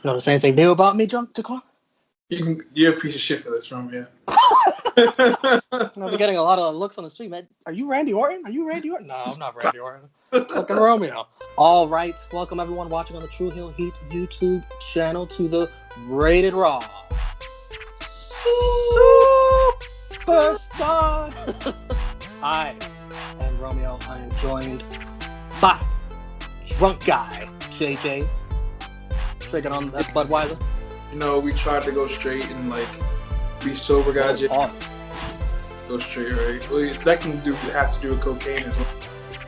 Notice anything new about me, Drunk Daquan? You're a piece of shit for this, Romeo. I'll be getting a lot of looks on the street, man. Are you Randy Orton? No, I'm not Randy Orton. Fucking Romeo. All right, welcome everyone watching on the True Heel Heat YouTube channel to the Rated Raw Superstar. I am Romeo. I am joined by Drunk Guy JJ. Drinking on that Budweiser. You know, we tried to go straight and be sober, guys. Go straight, right? Well, that has to do with cocaine as well.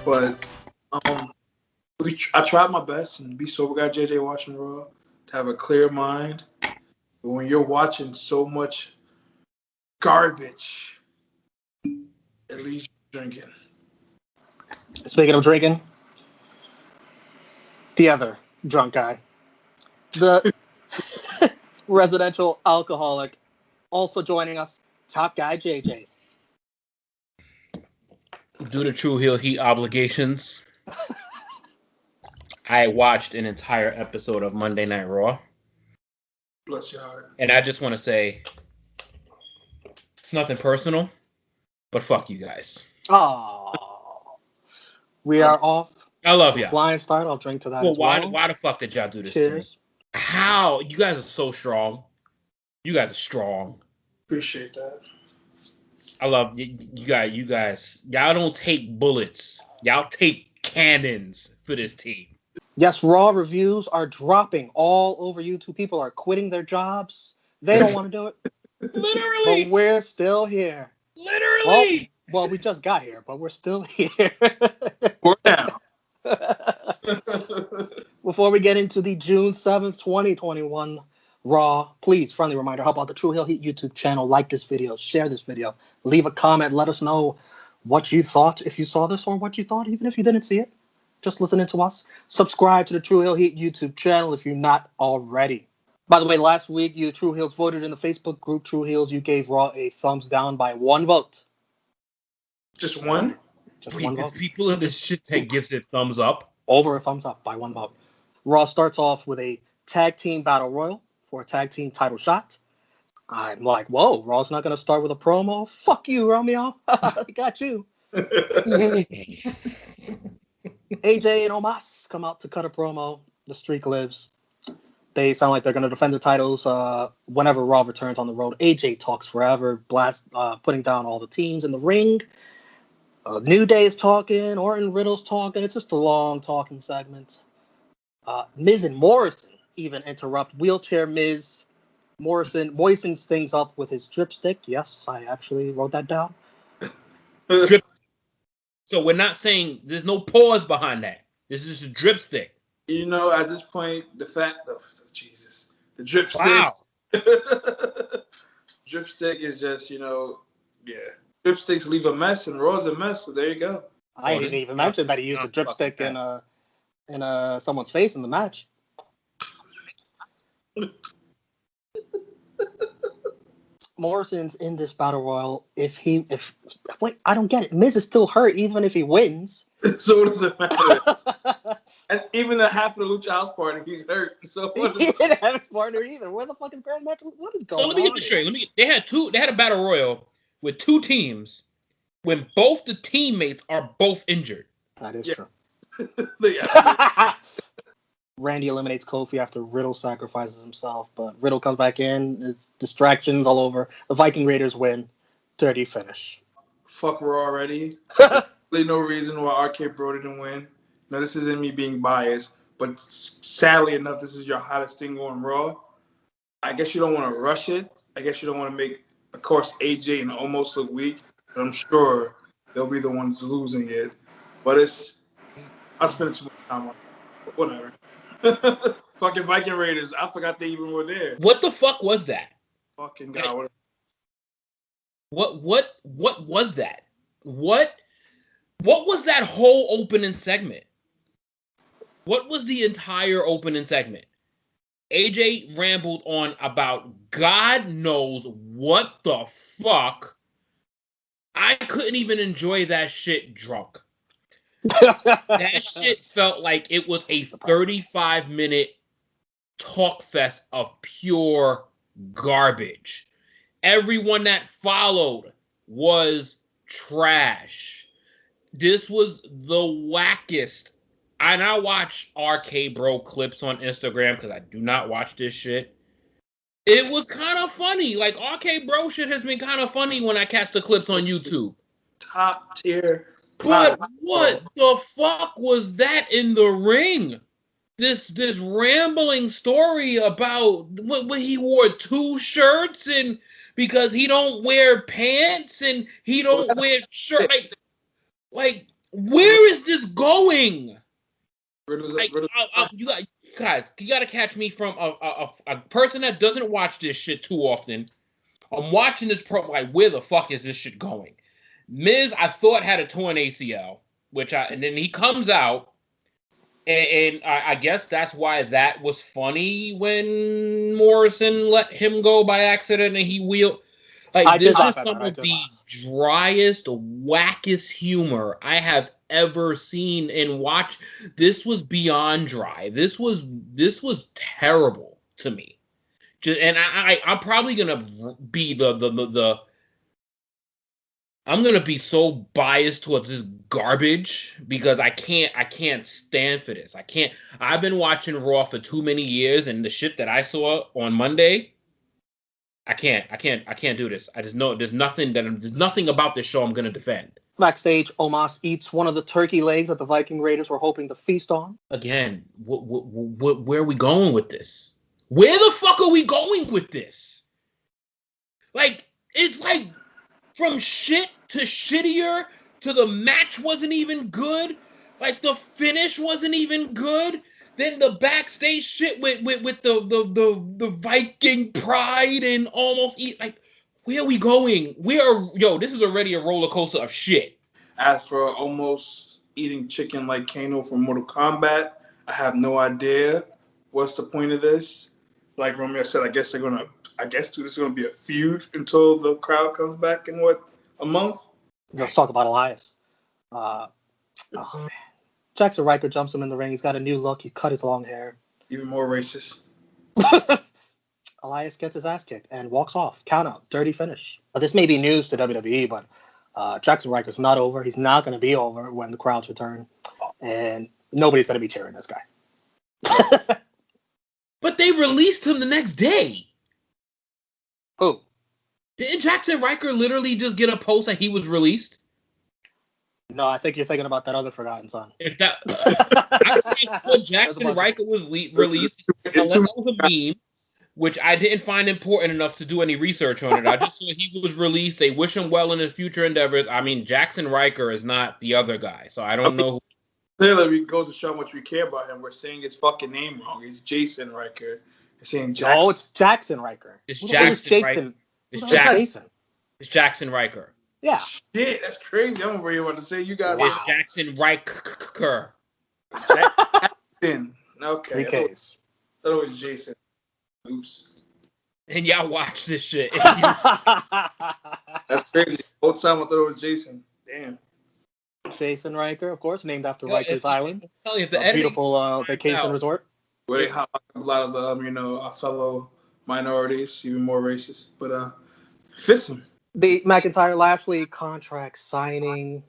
But I tried my best and be sober, guy JJ watching Raw to have a clear mind. But when you're watching so much garbage, at least you're drinking. Speaking of drinking, the other drunk guy, the residential alcoholic, also joining us, Top Guy JJ. Due to True Heel Heat obligations, I watched an entire episode of Monday Night Raw. Bless your heart. And I just want to say, it's nothing personal, but fuck you guys. Oh, we are off. I love y'all. Flying start. I'll drink to that as well. Why the fuck did y'all do this Cheers. to me? How? You guys are so strong. You guys are strong. Appreciate that. I love you guys. Y'all don't take bullets. Y'all take cannons for this team. Yes, Raw reviews are dropping all over YouTube. People are quitting their jobs. They don't want to do it. Literally. But we're still here. Literally. Well, we just got here, but we're still here. For now. Before we get into the June 7th, 2021 Raw, please, friendly reminder, help out the True Heel Heat YouTube channel. Like this video, share this video, leave a comment, let us know what you thought if you saw this or what you thought even if you didn't see it. Just listening to us. Subscribe to the True Heel Heat YouTube channel if you're not already. By the way, last week, you True Heels voted in the Facebook group True Heels. You gave Raw a thumbs down by one vote. Just one? Just one vote. People in this shit that gives it thumbs up. Over a thumbs up by one vote. Raw starts off with a tag team battle royal for a tag team title shot. I'm like, whoa, Raw's not going to start with a promo? Fuck you, Romeo. I got you. AJ and Omos come out to cut a promo. The streak lives. They sound like they're going to defend the titles whenever Raw returns on the road. AJ talks forever, putting down all the teams in the ring. New Day is talking. Orton Riddle's talking. It's just a long talking segment. Miz and Morrison even interrupt. Wheelchair Miz. Morrison moistens things up with his dripstick. Yes, I actually wrote that down. So we're not saying there's no pause behind that. This is a dripstick. You know, at this point, the dripstick. Wow. Dripstick is just, dripsticks leave a mess, and Raw's a mess. So there you go. I didn't even mention that he used a dripstick in someone's face in the match. Morrison's in this battle royal. Wait, I don't get it. Miz is still hurt even if he wins. So what does it matter? And even the half of the Lucha House Party, he's hurt. So he didn't have his partner either. Where the fuck is Grand Metro? What is going on? So let me get this straight. They had a battle royal with two teams when both the teammates are both injured. That is true. Yeah. Randy eliminates Kofi after Riddle sacrifices himself, but Riddle comes back in. It's distractions all over. The Viking Raiders win. Dirty finish. Fuck Raw already. There's no reason why RK Bro didn't win. Now, this isn't me being biased, but sadly enough, this is your hottest thing on Raw. I guess you don't want to rush it. I guess you don't want to make, of course, AJ and Omos look weak. But I'm sure they'll be the ones losing it. But I spent too much time on it. But whatever. Fucking Viking Raiders. I forgot they even were there. What the fuck was that? Fucking God. What was that? What was that whole opening segment? What was the entire opening segment? AJ rambled on about God knows what the fuck. I couldn't even enjoy that shit drunk. That shit felt like it was a 35-minute talk fest of pure garbage. Everyone that followed was trash. This was the wackest. And I watch RK Bro clips on Instagram because I do not watch this shit. It was kind of funny. Like, RK Bro shit has been kind of funny when I catch the clips on YouTube. Top tier. But what the fuck was that in the ring? This rambling story about what he wore 2 shirts and because he don't wear pants and he don't wear shirt. Like where is this going? Like, you gotta catch me from a person that doesn't watch this shit too often. I'm watching this like, where the fuck is this shit going? Miz, I thought had a torn ACL, and then he comes out, and I guess that's why that was funny when Morrison let him go by accident and he wheeled. Like, this is some of the driest, wackest humor I have ever seen and watched. This was beyond dry. This was terrible to me. And I'm probably gonna be I'm gonna be so biased towards this garbage because I can't stand for this. I've been watching Raw for too many years, and the shit that I saw on Monday, I can't do this. I just know there's nothing about this show I'm gonna defend. Backstage, Omos eats one of the turkey legs that the Viking Raiders were hoping to feast on. Again, where are we going with this? Where the fuck are we going with this? Like, it's like from shit to shittier to the match wasn't even good. Like, the finish wasn't even good. Then the backstage shit with the Viking pride and almost eat. Like, where are we going? This is already a roller coaster of shit. As for almost eating chicken like Kano from Mortal Kombat, I have no idea what's the point of this. Like Romeo said, I guess this is gonna be a feud until the crowd comes back in a month. Let's talk about Elias. Man. Jackson Riker jumps him in the ring. He's got a new look. He cut his long hair. Even more racist. Elias gets his ass kicked and walks off. Count out. Dirty finish. This may be news to WWE, but Jackson Riker's not over. He's not going to be over when the crowds return. And nobody's going to be cheering this guy. But they released him the next day. Who? Didn't Jackson Riker literally just get a post that he was released? No, I think you're thinking about that other Forgotten Son. If I think Jackson Riker was released, unless that was a meme, which I didn't find important enough to do any research on it. I just saw he was released. They wish him well in his future endeavors. I mean, Jackson Riker is not the other guy, so I don't know. Clearly, it goes to show how much we care about him. We're saying his fucking name wrong. It's Jason Riker. We're saying Jackson. Oh, it's Jackson Riker. It's Jackson Riker. It's Jackson Riker. Yeah. Shit, that's crazy. I'm over here want to say you guys. It's Jackson Riker. Jackson. Okay. 3Ks. I thought it was Jason. Oops. And y'all watch this shit. That's crazy. Whole time I thought it was Jason. Damn. Jason Riker, of course, named after Rikers Island. You, a beautiful vacation resort. Where they have a lot of our fellow minorities, even more racist. But fits him. The McIntyre Lashley contract signing.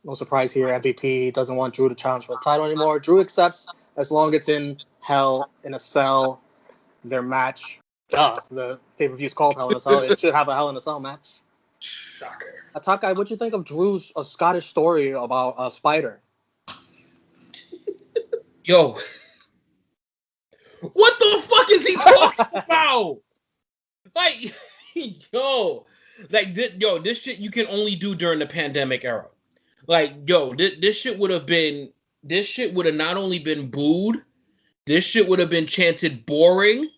No surprise here. MVP doesn't want Drew to challenge for the title anymore. Drew accepts as long as it's in Hell in a Cell. Their match. The pay-per-view is called Hell in a Cell. It should have a Hell in a Cell match. Shocker. Top guy, what'd you think of Drew's Scottish story about a spider? Yo. What the fuck is he talking about? Like, this shit you can only do during the pandemic era. Like, this shit would have not only been booed, this shit would have been chanted boring.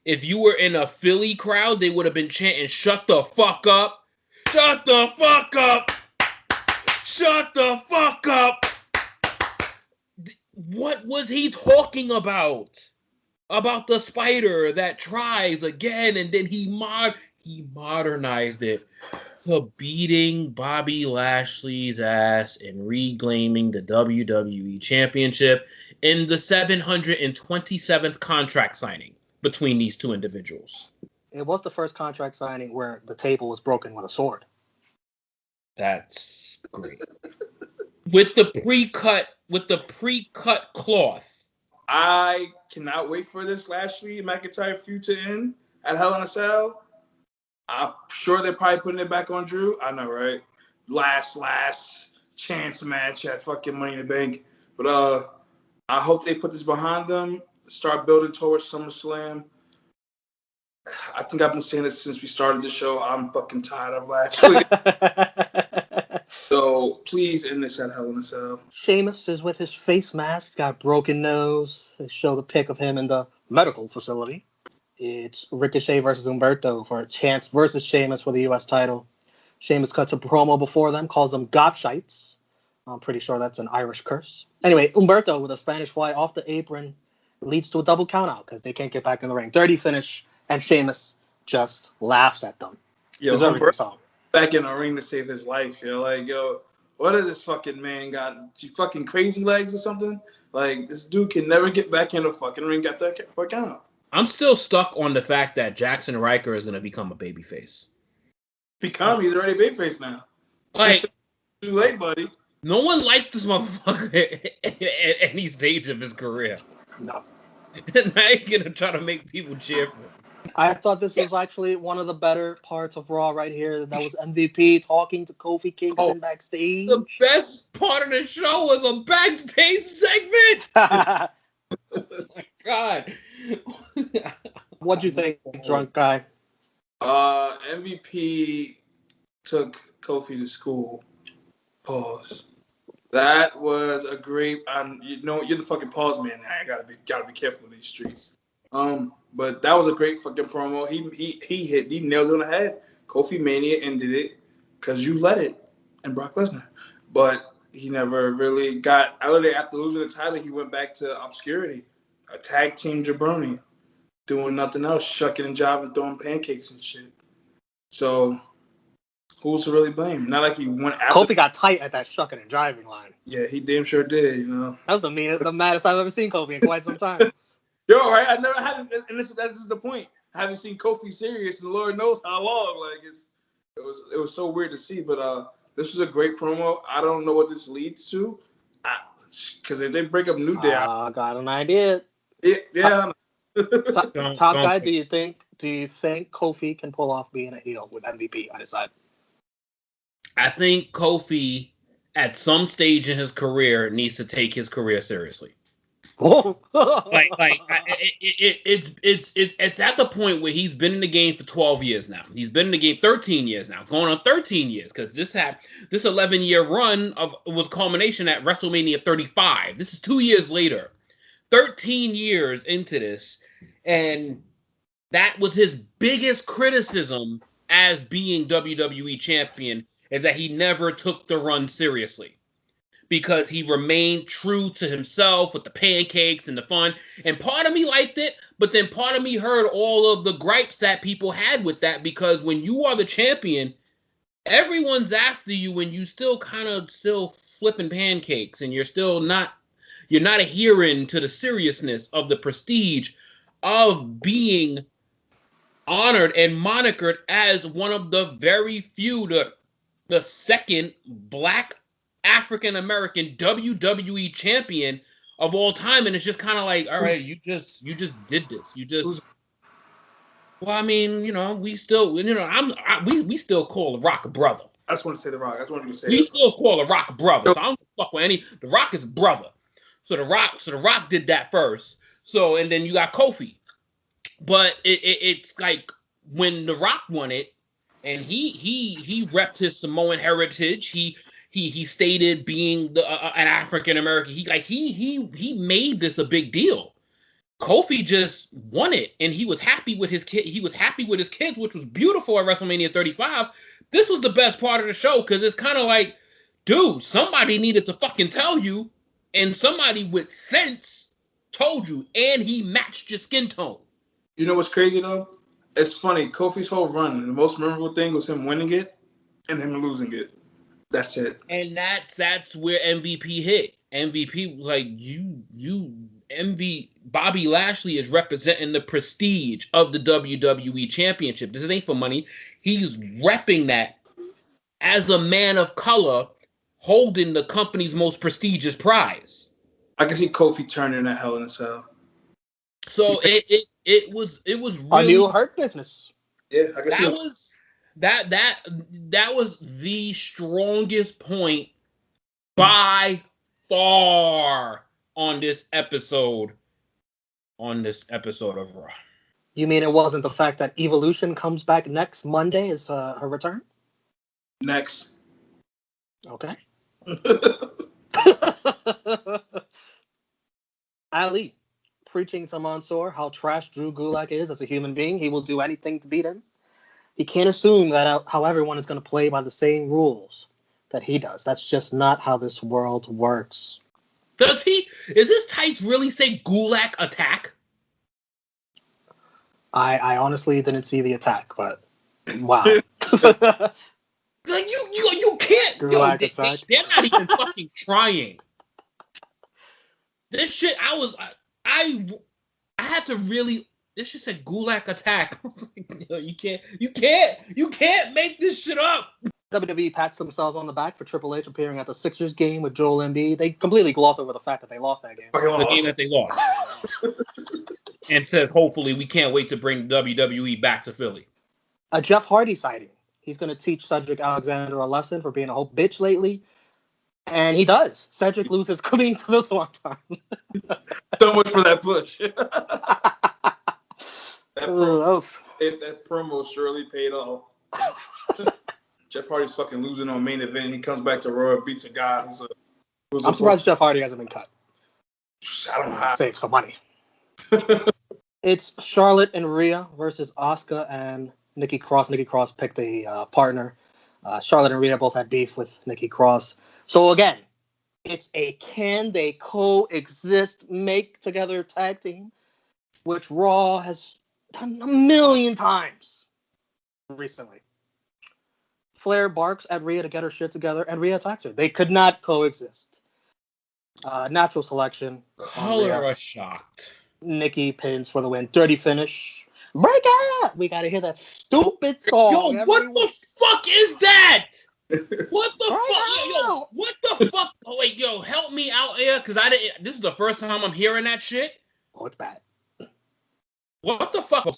If you were in a Philly crowd, they would have been chanting, shut the fuck up. Shut the fuck up. Shut the fuck up. What was he talking about? About the spider that tries again and then he he modernized it to beating Bobby Lashley's ass and reclaiming the WWE Championship in the 727th contract signing between these two individuals. It was the first contract signing where the table was broken with a sword. That's great. With the pre-cut cloth. I cannot wait for this Lashley and McIntyre feud to end at Hell in a Cell. I'm sure they're probably putting it back on Drew. I know, right? Last chance match at fucking Money in the Bank. But I hope they put this behind them, start building towards SummerSlam. I think I've been saying it since we started the show. I'm fucking tired of Lashley. So please end this at Hell in a Cell. Sheamus is with his face mask, got broken nose. They show the pic of him in the medical facility. It's Ricochet versus Humberto for Chance versus Sheamus for the U.S. title. Sheamus cuts a promo before them, calls them gobshites. I'm pretty sure that's an Irish curse. Anyway, Humberto with a Spanish fly off the apron leads to a double countout because they can't get back in the ring. Dirty finish, and Sheamus just laughs at them. Yo, Humberto back in the ring to save his life. Yo, like, yo, what does this fucking man got? You fucking crazy legs or something? Like, this dude can never get back in the fucking ring after a count. I'm still stuck on the fact that Jackson Riker is going to become a babyface. He's already a babyface now. Like, too late, buddy. No one liked this motherfucker at any stage of his career. No. And now you're going to try to make people cheer for him. I thought this was actually one of the better parts of Raw right here. That was MVP talking to Kofi Kingston backstage. The best part of the show was a backstage segment. Oh my God. What'd you think, drunk guy? MVP took Kofi to school. Pause. That was a great. You're the fucking pause man. I gotta be careful in these streets. But that was a great fucking promo. He nailed it on the head. Kofi Mania ended it because you let it, and Brock Lesnar. But he never really got. After losing the title, he went back to obscurity. A tag team jabroni, doing nothing else, shucking and jiving, throwing pancakes and shit. So, who's to really blame? Not like he went after. Kofi got tight at that shucking and driving line. Yeah, he damn sure did. You know. That was the maddest I've ever seen Kofi in quite some time. Yo, right? I never had, and this is the point. I haven't seen Kofi serious in Lord knows how long. Like it was so weird to see. But this was a great promo. I don't know what this leads to, because if they break up New Day, I got an idea. Yeah. Top guy, do you think Kofi can pull off being a heel with MVP on his side? I think Kofi, at some stage in his career, needs to take his career seriously. It's at the point where he's been in the game for 12 years now. He's been in the game 13 years now, going on 13 years, because this 11-year run was culmination at WrestleMania 35. This is 2 years later, 13 years into this, and that was his biggest criticism as being WWE champion, is that he never took the run seriously. Because he remained true to himself with the pancakes and the fun. And part of me liked it, but then part of me heard all of the gripes that people had with that, because when you are the champion, everyone's after you when you still flipping pancakes, and you're not adhering to the seriousness of the prestige of being honored and monikered as one of the very few, the second black African-American WWE champion of all time. And it's just kind of like, all right, you just did this. Well, I mean, we still, we still call The Rock a brother. I just want to say The Rock. I just wanted to say we still call The Rock a brother. So I don't fuck with any. The Rock is a brother. So The Rock did that first. So, and then you got Kofi. But it's like when The Rock won it, and he repped his Samoan heritage. He stated being an African American. He made this a big deal. Kofi just won it, and he was happy with his kid. He was happy with his kids, which was beautiful at WrestleMania 35. This was the best part of the show, because it's kind of like, dude, somebody needed to fucking tell you, and somebody with sense told you, and he matched your skin tone. You know what's crazy though? It's funny. Kofi's whole run, the most memorable thing was him winning it and him losing it. That's it. And that's where MVP hit. MVP was like, Bobby Lashley is representing the prestige of the WWE Championship. This ain't for money. He's repping that as a man of color, holding the company's most prestigious prize. I can see Kofi turning a Hell in a Cell. So it was really a new Hurt Business. Yeah, I can see that was the strongest point by far on this episode of Raw. You mean it wasn't the fact that Evolution comes back next Monday is her return? Next. Okay. Ali, preaching to Mansoor how trash Drew Gulak is as a human being. He will do anything to beat him. He can't assume that how everyone is going to play by the same rules that he does. That's just not how this world works. Does he? Is his tights really say Gulak attack? I honestly didn't see the attack, but wow. Like you can't. Gulak Yo, attack. they're not even fucking trying. This shit, I had to really. This shit said Gulak attack. I was like, yo, you can't make this shit up. WWE pats themselves on the back for Triple H appearing at the Sixers game with Joel Embiid. They completely gloss over the fact that they lost that game. The game that they lost. And says, hopefully, we can't wait to bring WWE back to Philly. A Jeff Hardy sighting. He's going to teach Cedric Alexander a lesson for being a whole bitch lately. And he does. Cedric loses clean to the Swanton. So much for that push. That promo surely paid off. Jeff Hardy's fucking losing on main event. He comes back to Raw, beats a guy who's I'm surprised Jeff Hardy hasn't been cut. I don't know. Save some money. It's Charlotte and Rhea versus Asuka and Nikki Cross. Nikki Cross picked a partner. Charlotte and Rhea both had beef with Nikki Cross. So again, it's a can they coexist, make together tag team, which Raw has done a million times recently. Flair barks at Rhea to get her shit together, and Rhea attacks her. They could not coexist. Natural selection. Color us shocked. Nikki pins for the win. Dirty finish. Break out! We gotta hear that stupid song. Yo, what the fuck is that? What the fuck? Yo, what the fuck? Oh wait, yo, help me out here, cause this is the first time I'm hearing that shit. Oh, it's bad. What the fuck?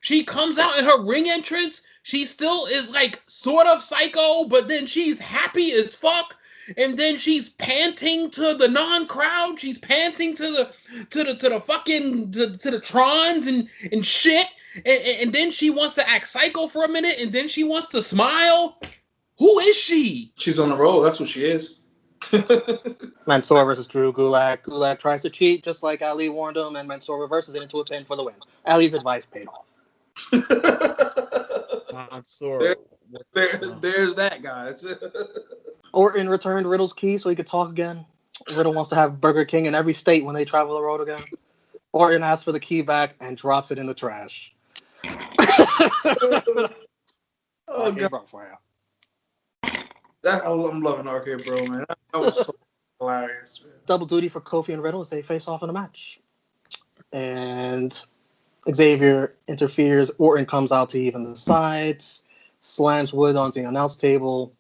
She comes out in her ring entrance. She still is like sort of psycho, but then she's happy as fuck. And then she's panting to the non-crowd. She's panting to the trons and shit. And then she wants to act psycho for a minute, and then she wants to smile. Who is she? She's on the roll. That's what she is. Mansoor versus Drew Gulak. Gulak tries to cheat, just like Ali warned him, and Mansoor reverses it into a pin for the win. Ali's advice paid off. Mansoor. There's that guy. Orton returned Riddle's key so he could talk again. Riddle wants to have Burger King in every state when they travel the road again. Orton asks for the key back and drops it in the trash. Oh, God. Bro for you. I'm loving RK Bro, man. That was so hilarious, man. Double duty for Kofi and Riddle as they face off in a match. And Xavier interferes. Orton comes out to even the sides. Slams Wood onto the announce table.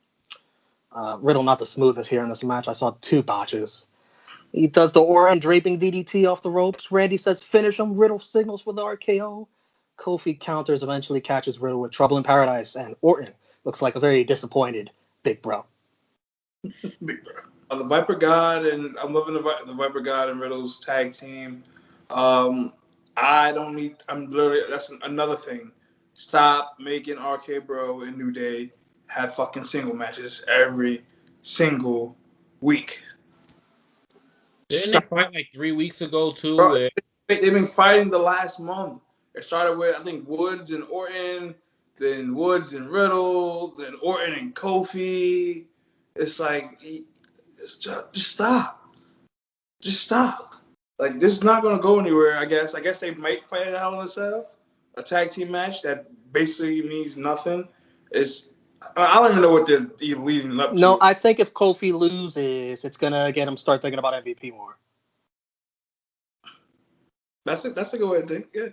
Riddle not the smoothest here in this match. I saw 2 botches. He does the Orton draping DDT off the ropes. Randy says finish him. Riddle signals for the RKO. Kofi counters, eventually catches Riddle with Trouble in Paradise. And Orton looks like a very disappointed Big Bro. Big Bro. The Viper God, and I'm loving the Viper God and Riddle's tag team. I'm literally, that's another thing. Stop making RK Bro and New Day have fucking single matches every single week. Didn't they fight like 3 weeks ago too? Bro, they've been fighting the last month. It started with, I think, Woods and Orton, then Woods and Riddle, then Orton and Kofi. It's like, just stop. Just stop. Like, this is not going to go anywhere, I guess. I guess they might fight in Hell in a Cell. a tag team match that basically means nothing is. I don't even know what they're leading up to. No, I think if Kofi loses, it's gonna get him start thinking about MVP more. That's a good way to think. Yeah.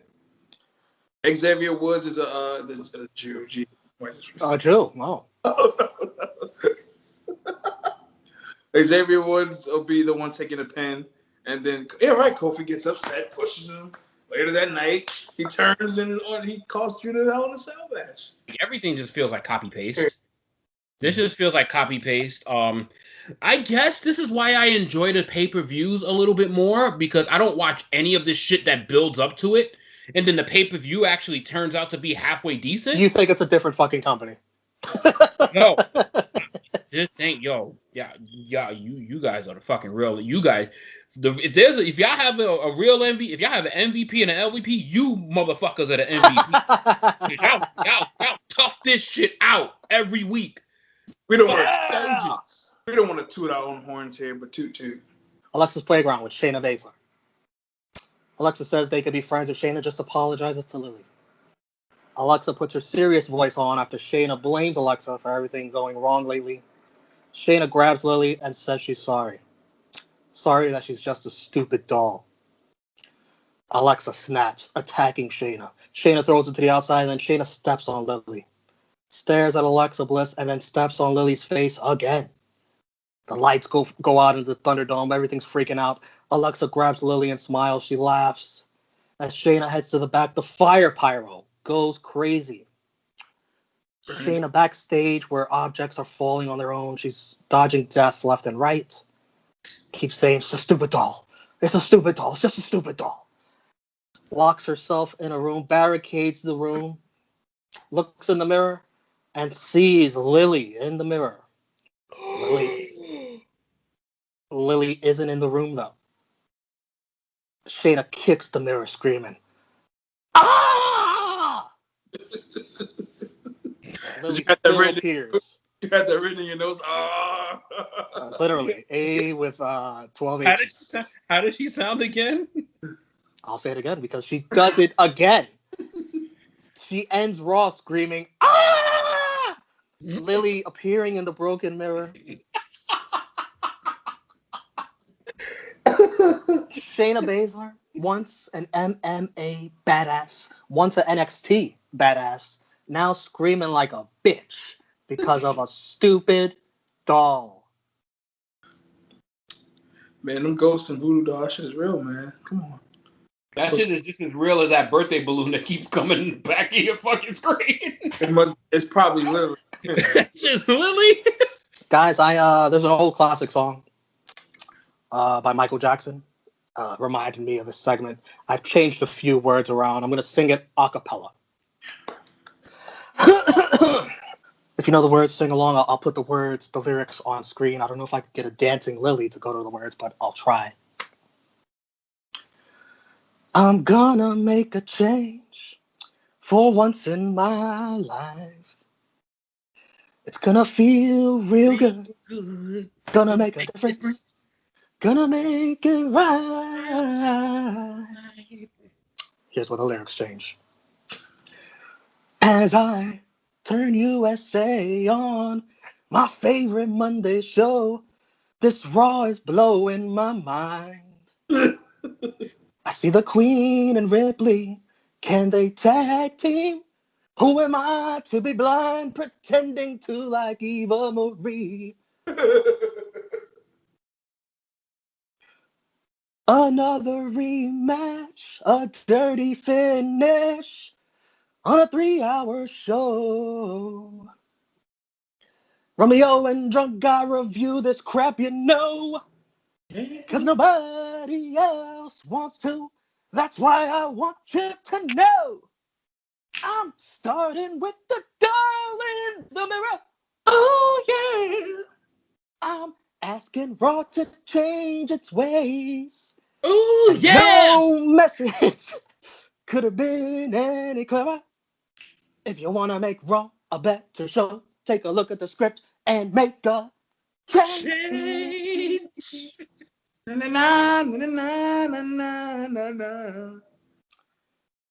Xavier Woods is the Jew. Jew. Wow. Xavier Woods will be the one taking the pin, and then Kofi gets upset, pushes him. Later that night, he turns and he calls Drew the Hell in a Cell match. Everything just feels like copy paste. This just feels like copy paste. I guess this is why I enjoy the pay-per-views a little bit more, because I don't watch any of this shit that builds up to it, and then the pay-per-view actually turns out to be halfway decent. You think it's a different fucking company? No. Just think, you guys are the fucking real. You guys, if y'all have a real MVP, if y'all have an MVP and an LVP, you motherfuckers are the MVP. y'all tough this shit out every week. We don't want to toot our own horns here, but toot. Alexa's Playground with Shayna Baszler. Alexa says they could be friends if Shayna just apologizes to Lilly. Alexa puts her serious voice on after Shayna blames Alexa for everything going wrong lately. Shayna grabs Lilly and says she's sorry. Sorry that she's just a stupid doll. Alexa snaps, attacking Shayna. Shayna throws her to the outside, and then Shayna steps on Lilly. Stares at Alexa Bliss, and then steps on Lily's face again. The lights go out in the Thunderdome. Everything's freaking out. Alexa grabs Lilly and smiles. She laughs. As Shayna heads to the back, the fire pyro goes crazy. Shayna backstage where objects are falling on their own. She's dodging death left and right. Keeps saying, it's a stupid doll. It's a stupid doll. It's just a stupid doll. Locks herself in a room, barricades the room, looks in the mirror, and sees Lilly in the mirror. Lilly isn't in the room, though. Shayna kicks the mirror, screaming, "Ah!" Lilly still appears. You had that written in your nose. Ah! Literally, A with 12 H's. How does she sound again? I'll say it again because she does it again. She ends Raw screaming, "Ah!" Lilly appearing in the broken mirror. Shayna Baszler, once an MMA badass, once an NXT badass, now screaming like a bitch because of a stupid doll. Man, them ghosts and voodoo doll shit is real, man. Come on. That shit is just as real as that birthday balloon that keeps coming back in your fucking screen. It's probably Lily. It's just Lily. Guys, there's an old classic song by Michael Jackson. Reminded me of this segment. I've changed a few words around. I'm going to sing it a cappella. If you know the words, sing along. I'll put the lyrics on screen. I don't know if I could get a dancing Lily to go to the words, but I'll try. I'm gonna make a change for once in my life. It's gonna feel real good. Gonna make a difference. Gonna make it right. Here's where the lyrics change. As I turn USA on, my favorite Monday show, this Raw is blowing my mind. I see the Queen and Ripley. Can they tag team? Who am I to be blind, pretending to like Eva Marie? Another rematch, a dirty finish on a 3-hour show. Romeo and Drunk Guy review this crap, you know, 'cause nobody else wants to. That's why I want you to know. I'm starting with the doll in the mirror. Oh, yeah. I'm asking Raw to change its ways. Ooh, yeah. No message could have been any clearer. If you want to make Raw a better show, take a look at the script and make a change.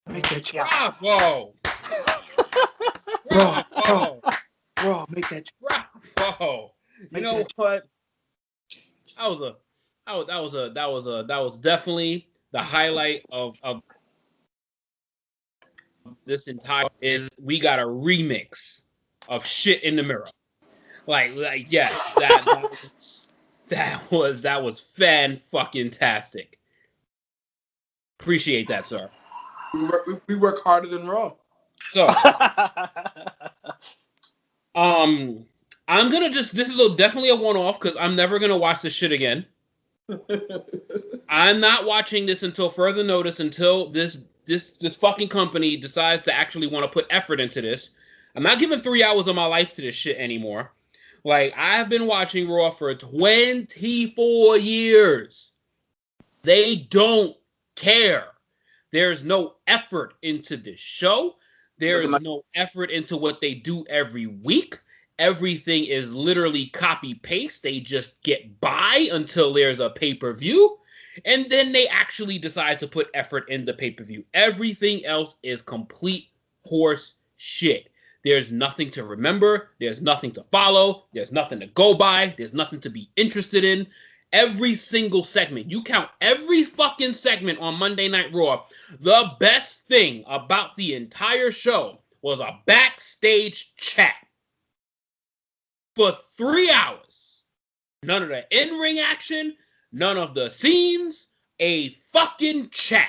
Make that chop. Bravo. Raw, make that chop. Bravo. You know what? That was definitely the highlight of this entire is we got a remix of Shit in the Mirror. Like yes, that was fan-fucking-tastic. Appreciate that, sir. We work harder than Raw. So, I'm gonna this is definitely a one-off because I'm never gonna watch this shit again. I'm not watching this until further notice, until this fucking company decides to actually want to put effort into this. I'm not giving 3 hours of my life to this shit anymore. Like, I've been watching Raw for 24 years. They don't care. There's no effort into this show. There's no effort into what they do every week. Everything is literally copy-paste. They just get by until there's a pay-per-view. And then they actually decide to put effort in the pay-per-view. Everything else is complete horse shit. There's nothing to remember. There's nothing to follow. There's nothing to go by. There's nothing to be interested in. Every single segment, you count every fucking segment on Monday Night Raw, the best thing about the entire show was a backstage chat for 3 hours. None of the in-ring action, none of the scenes, a fucking chat.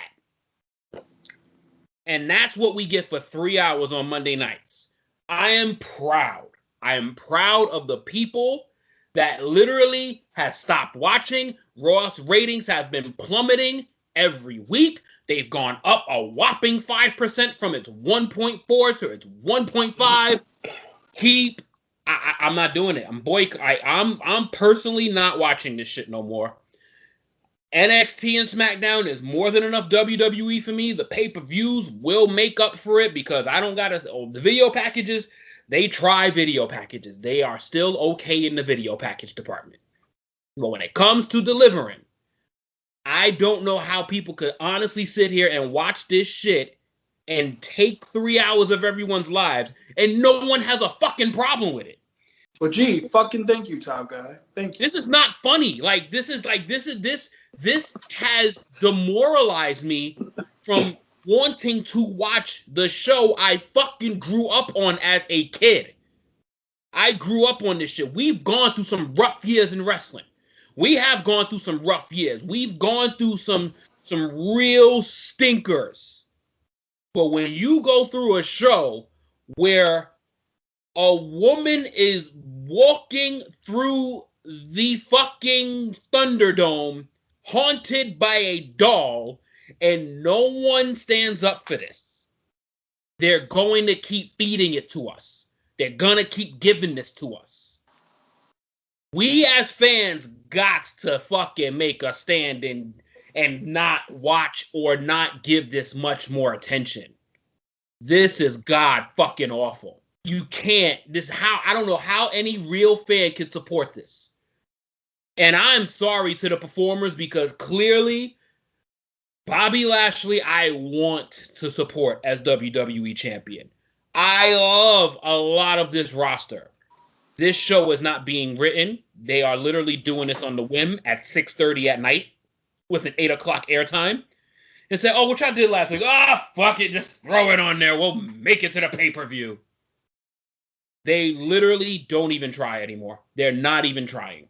And that's what we get for 3 hours on Monday nights. I am proud. I am proud of the people that literally has stopped watching. Raw's ratings have been plummeting every week. They've gone up a whopping 5% from its 1.4 to its 1.5. I'm not doing it. I'm personally not watching this shit no more. NXT and SmackDown is more than enough WWE for me. The pay-per-views will make up for it because I don't got the video packages. They try video packages. They are still okay in the video package department. But when it comes to delivering, I don't know how people could honestly sit here and watch this shit and take 3 hours of everyone's lives and no one has a fucking problem with it. Well, gee, fucking thank you, Top Guy. Thank you. This is not funny. This has demoralized me from wanting to watch the show I fucking grew up on as a kid. I grew up on this shit. We've gone through some rough years in wrestling. We have gone through some rough years. We've gone through some real stinkers. But when you go through a show where a woman is walking through the fucking Thunderdome haunted by a doll and no one stands up for this, they're going to keep feeding it to us. They're going to keep giving this to us. We as fans got to fucking make a stand and not watch or not give this much more attention. This is god fucking awful. You can't. I don't know how any real fan could support this. And I'm sorry to the performers because clearly Bobby Lashley I want to support as WWE champion. I love a lot of this roster. This show is not being written. They are literally doing this on the whim at 6:30 at night with an 8 o'clock airtime. And say, oh, which I did last week. Fuck it. Just throw it on there. We'll make it to the pay-per-view. They literally don't even try anymore. They're not even trying.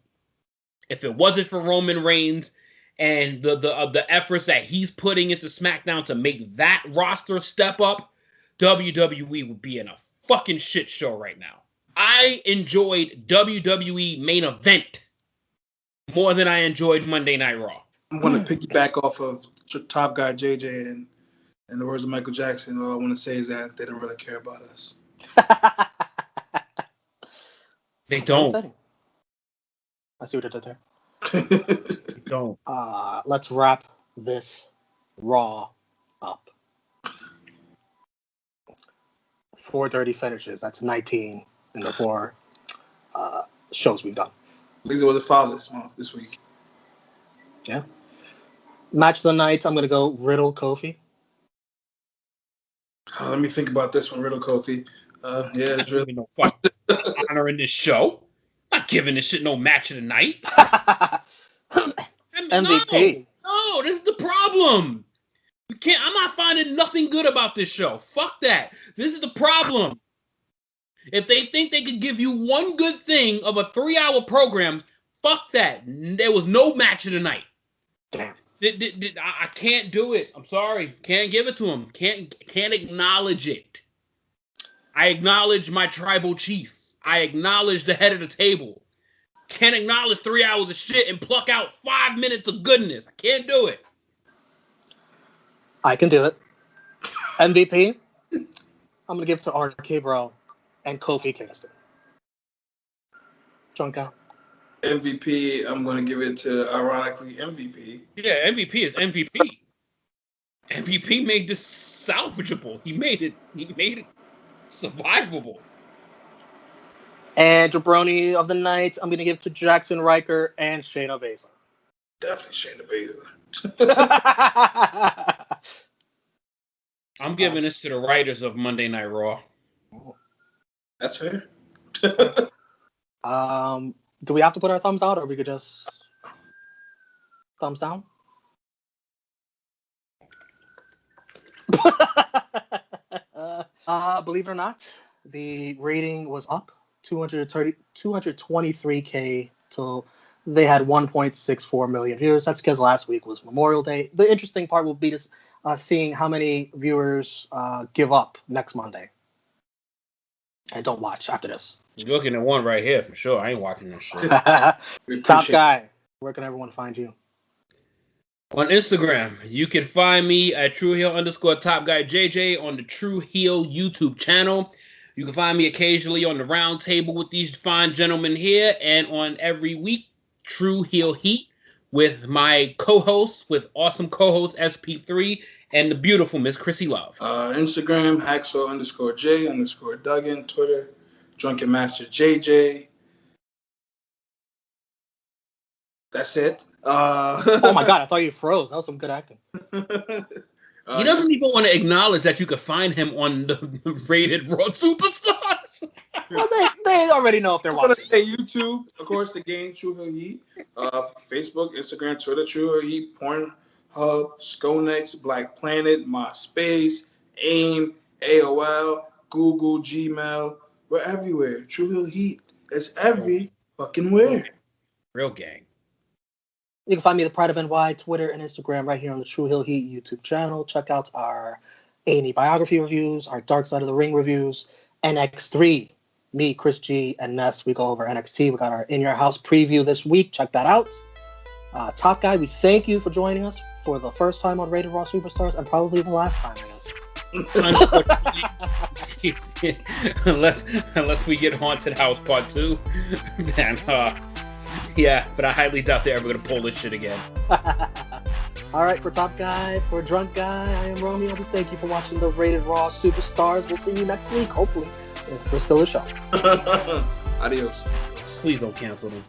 If it wasn't for Roman Reigns and the efforts that he's putting into SmackDown to make that roster step up, WWE would be in a fucking shit show right now. I enjoyed WWE Main Event more than I enjoyed Monday Night Raw. I'm going to piggyback off of Top Guy JJ and the words of Michael Jackson. All I want to say is that they don't really care about us. They don't. I see what I did there. They don't. Let's wrap this Raw up. 4 dirty finishes. That's 19 in the 4 shows we've done. At least it was a Father's Month this week. Yeah. Match of the night, I'm going to go Riddle Kofi. Let me think about this one, Riddle Kofi. Yeah, it's really no honoring this show. Not giving this shit no match of the night. MVP. No, this is the problem. I'm not finding nothing good about this show. Fuck that. This is the problem. If they think they could give you one good thing of a 3-hour program, fuck that. There was no match of the night. Damn. I can't do it. I'm sorry. Can't give it to him. Can't acknowledge it. I acknowledge my tribal chief. I acknowledge the head of the table. Can't acknowledge 3 hours of shit and pluck out 5 minutes of goodness. I can't do it. I can do it. MVP, I'm going to give it to RK Bro and Kofi Kingston. Junka. MVP, I'm going to give it to, ironically, MVP. Yeah, MVP is MVP. MVP made this salvageable. He made it survivable. And Jabroni of the night, I'm going to give it to Jackson Riker and Shayna Baszler. Definitely Shayna Baszler. I'm giving this to the writers of Monday Night Raw. That's fair. Do we have to put our thumbs out, or we could just thumbs down? Believe it or not, the rating was up 223K to they had 1.64 million viewers. That's because last week was Memorial Day. The interesting part will be seeing how many viewers give up next Monday and don't watch after this. You're looking at one right here for sure. I ain't watching this shit. Top Guy, where can everyone find you? On Instagram, you can find me at TrueHeel_TopGuyJJ on the True Heel YouTube channel. You can find me occasionally on the round table with these fine gentlemen here, and on every week, True Heel Heat with my co-host, with awesome co-host SP3 and the beautiful Miss Chrissy Love. Instagram, Hacksaw_J_Duggan. Twitter, Drunken Master JJ. That's it. Oh my God, I thought you froze. That was some good acting. He doesn't even want to acknowledge that you can find him on the Rated Raw Superstars. Well, they already know if they're watching. I'm going to say YouTube, of course, the game True Heel Heat. Facebook, Instagram, Twitter, True Heel Heat, Pornhub, Skonex, Black Planet, MySpace, AIM, AOL, Google, Gmail. We're everywhere. True Heel Heat. It's every fucking where. Real gang. You can find me at the Pride of NY, Twitter and Instagram right here on the True Heel Heat YouTube channel. Check out our A&E biography reviews, our Dark Side of the Ring reviews, NX3. Me, Chris G, and Ness, we go over NXT. We got our In Your House preview this week. Check that out. Top Guy, we thank you for joining us for the first time on Rated Raw Superstars and probably the last time, I guess. unless we get Haunted House Part 2, then yeah, but I highly doubt they're ever going to pull this shit again. All right, for Top Guy, for Drunk Guy, I am Romeo. We thank you for watching the Rated Raw Superstars. We'll see you next week, hopefully, if we're still a show. Adios. Please don't cancel them.